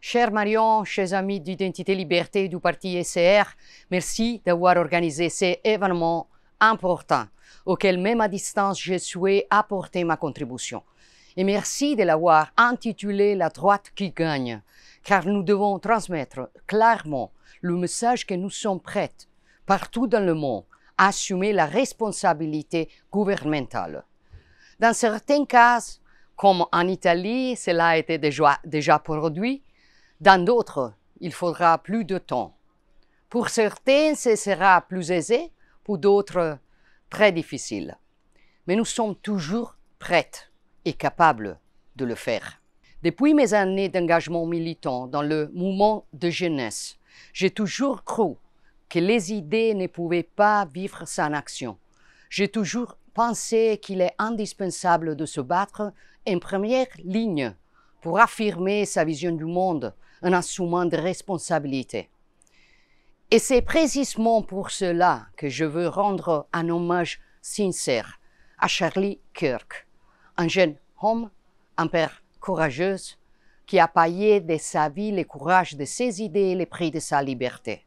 Cher Marion, chers amis d'Identité Liberté du parti ECR, merci d'avoir organisé cet événement important auquel même à distance je souhaite apporter ma contribution. Et merci de l'avoir intitulé La droite qui gagne, car nous devons transmettre clairement le message que nous sommes prêts, partout dans le monde, à assumer la responsabilité gouvernementale. Dans certains cas, comme en Italie, cela a été déjà produit. Dans d'autres, il faudra plus de temps. Pour certains, ce sera plus aisé, pour d'autres, très difficile. Mais nous sommes toujours prêts et capables de le faire. Depuis mes années d'engagement militant dans le mouvement de jeunesse, j'ai toujours cru que les idées ne pouvaient pas vivre sans action. J'ai toujours pensé qu'il est indispensable de se battre en première ligne pour affirmer sa vision du monde, en assumant des responsabilités. Et c'est précisément pour cela que je veux rendre un hommage sincère à Charlie Kirk, un jeune homme, un père courageux, qui a payé de sa vie le courage de ses idées et le prix de sa liberté.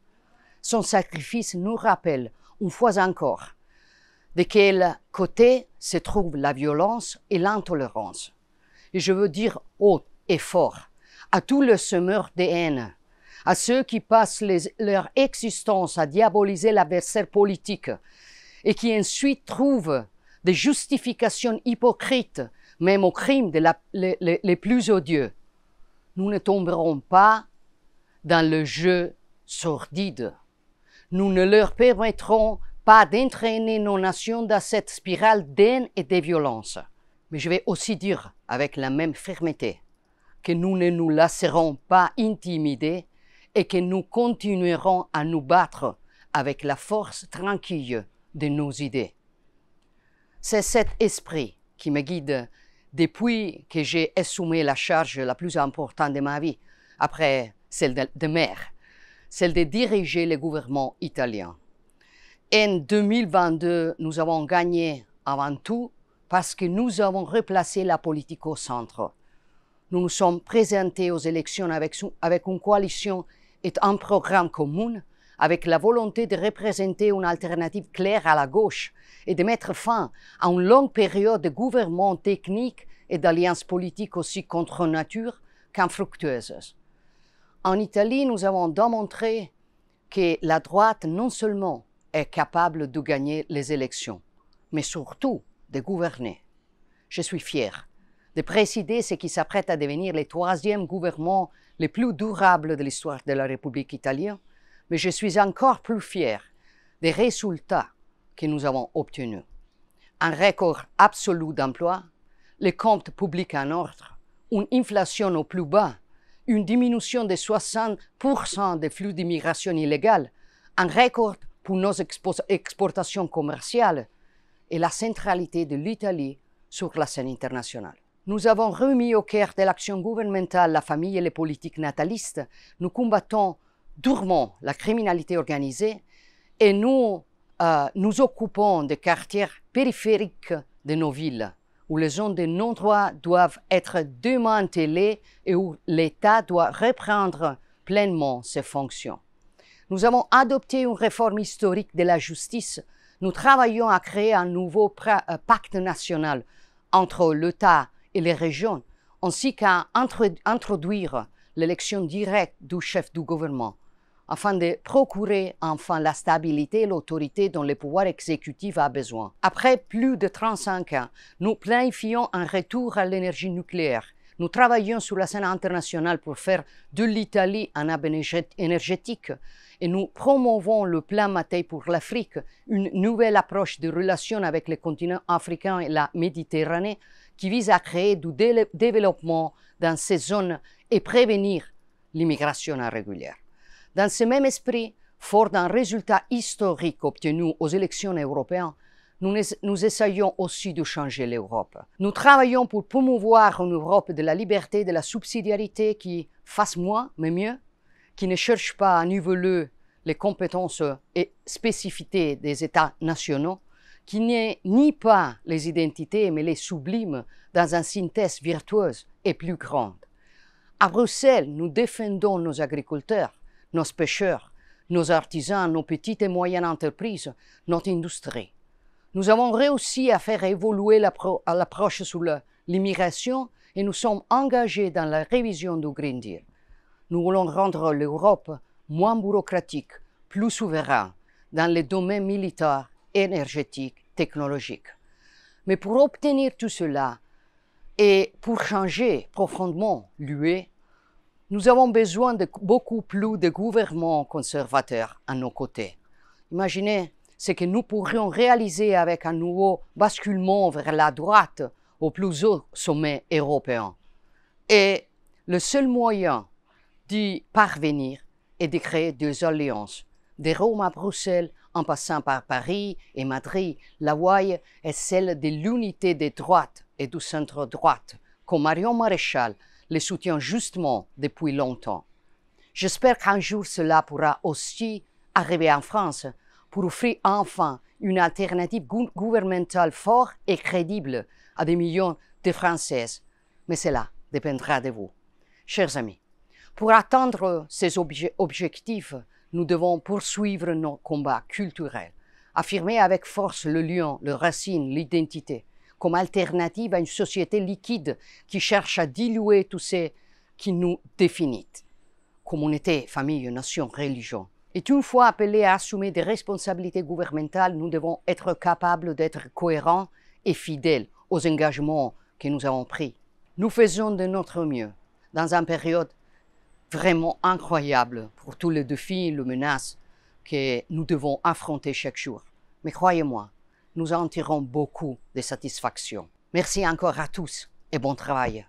Son sacrifice nous rappelle, une fois encore, de quel côté se trouve la violence et l'intolérance. Et je veux dire haut et fort à tous les semeurs de haine, à ceux qui passent leur existence à diaboliser l'adversaire politique et qui ensuite trouvent des justifications hypocrites, même aux crimes les plus odieux. Nous ne tomberons pas dans le jeu sordide. Nous ne leur permettrons pas d'entraîner nos nations dans cette spirale d'haine et de violence. Mais je vais aussi dire avec la même fermeté que nous ne nous laisserons pas intimider et que nous continuerons à nous battre avec la force tranquille de nos idées. C'est cet esprit qui me guide depuis que j'ai assumé la charge la plus importante de ma vie, après celle de maire, celle de diriger le gouvernement italien. En 2022, nous avons gagné avant tout parce que nous avons replacé la politique au centre. Nous nous sommes présentés aux élections avec une coalition et un programme commun, avec la volonté de représenter une alternative claire à la gauche et de mettre fin à une longue période de gouvernement technique et d'alliances politiques aussi contre nature qu'infructueuses. En Italie, nous avons démontré que la droite non seulement est capable de gagner les élections, mais surtout de gouverner. Je suis fier de présider ce qui s'apprête à devenir le troisième gouvernement le plus durable de l'histoire de la République italienne, mais je suis encore plus fier des résultats que nous avons obtenus. Un record absolu d'emploi, les comptes publics en ordre, une inflation au plus bas, une diminution de 60% des flux d'immigration illégale, un record pour nos exportations commerciales et la centralité de l'Italie sur la scène internationale. Nous avons remis au cœur de l'action gouvernementale la famille et les politiques natalistes. Nous combattons durement la criminalité organisée et nous nous occupons des quartiers périphériques de nos villes, où les zones de non-droit doivent être démantelées et où l'État doit reprendre pleinement ses fonctions. Nous avons adopté une réforme historique de la justice. Nous travaillons à créer un nouveau pacte national entre l'État et les régions, ainsi qu'à introduire l'élection directe du chef du gouvernement, afin de procurer enfin la stabilité et l'autorité dont le pouvoir exécutif a besoin. Après plus de 35 ans, nous planifions un retour à l'énergie nucléaire. Nous travaillons sur la scène internationale pour faire de l'Italie un hub énergétique et nous promouvons le plan Mattei pour l'Afrique, une nouvelle approche de relations avec le continent africain et la Méditerranée qui vise à créer du développement dans ces zones et prévenir l'immigration irrégulière. Dans ce même esprit, fort d'un résultat historique obtenu aux élections européennes, nous essayons aussi de changer l'Europe. Nous travaillons pour promouvoir une Europe de la liberté et de la subsidiarité qui fasse moins, mais mieux, qui ne cherche pas à niveler les compétences et spécificités des États nationaux, qui nie pas les identités, mais les sublime dans une synthèse virtueuse et plus grande. À Bruxelles, nous défendons nos agriculteurs, nos pêcheurs, nos artisans, nos petites et moyennes entreprises, notre industrie. Nous avons réussi à faire évoluer l'approche sur l'immigration et nous sommes engagés dans la révision du Green Deal. Nous voulons rendre l'Europe moins bureaucratique, plus souveraine dans les domaines militaires, énergétiques, technologiques. Mais pour obtenir tout cela et pour changer profondément l'UE, nous avons besoin de beaucoup plus de gouvernements conservateurs à nos côtés. Imaginez ce que nous pourrions réaliser avec un nouveau basculement vers la droite au plus haut sommet européen. Et le seul moyen d'y parvenir est de créer des alliances. De Rome à Bruxelles, en passant par Paris et Madrid, la voie est celle de l'unité des droites et du centre-droite, comme Marion Maréchal le soutient justement depuis longtemps. J'espère qu'un jour cela pourra aussi arriver en France pour offrir enfin une alternative gouvernementale forte et crédible à des millions de Françaises. Mais cela dépendra de vous. Chers amis, pour atteindre ces objectifs, nous devons poursuivre nos combats culturels, affirmer avec force le lien, les racines, l'identité, comme alternative à une société liquide qui cherche à diluer tout ce qui nous définit. Communauté, famille, nation, religion. Et une fois appelés à assumer des responsabilités gouvernementales, nous devons être capables d'être cohérents et fidèles aux engagements que nous avons pris. Nous faisons de notre mieux dans une période vraiment incroyable pour tous les défis et les menaces que nous devons affronter chaque jour. Mais croyez-moi, nous en tirons beaucoup de satisfaction. Merci encore à tous et bon travail.